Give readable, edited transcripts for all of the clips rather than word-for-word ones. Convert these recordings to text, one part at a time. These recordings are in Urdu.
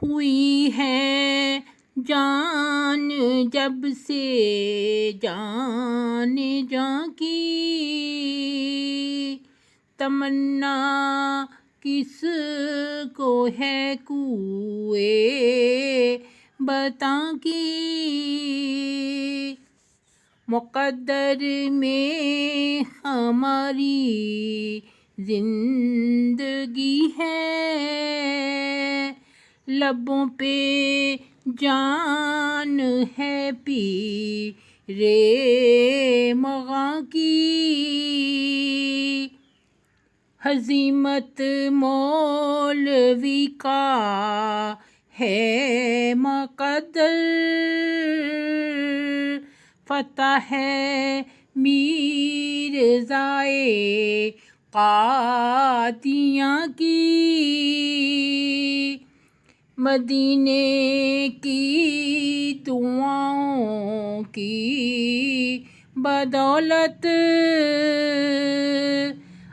ہوئی ہے جان جب سے جان جاں کی، تمنا کس کو ہے کوئے بتاں کی، مقدر میں ہماری زندگی ہے، لبوں پہ جان ہے پیرے مغاں کی، ہزیمت مولوی کا ہے مقدر، فتح ہے میرزائے قادیاں کی، مدینے کی دعاؤں کی بدولت،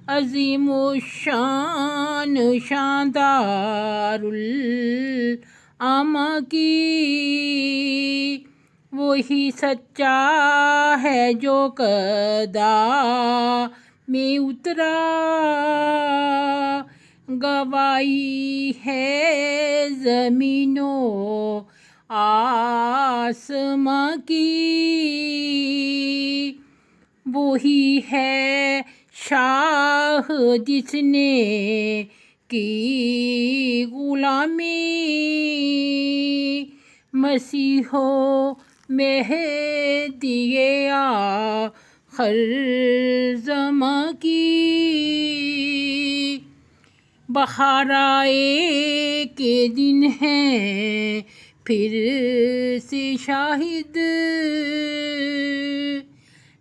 عظیم الشان شاندار العما کی، وہی سچا ہے جو قضا میں اترا، گواہی ہے زمین و آسماں کی، وہی ہے شاہ جس نے کی غلامی، مسیح و مہدی آخر زماں کی، بہار آئے کے دن ہیں پھر سے شاہد،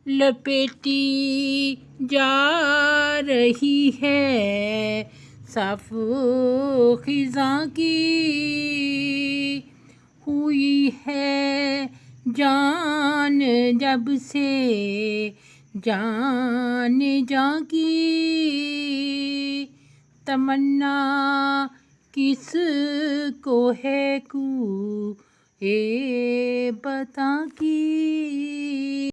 لپیٹی جا رہی ہے صف خزاں کی، ہوئی ہے جان جب سے جان جاں کی، تمنا کس کو ہے کوئے بتاں کی۔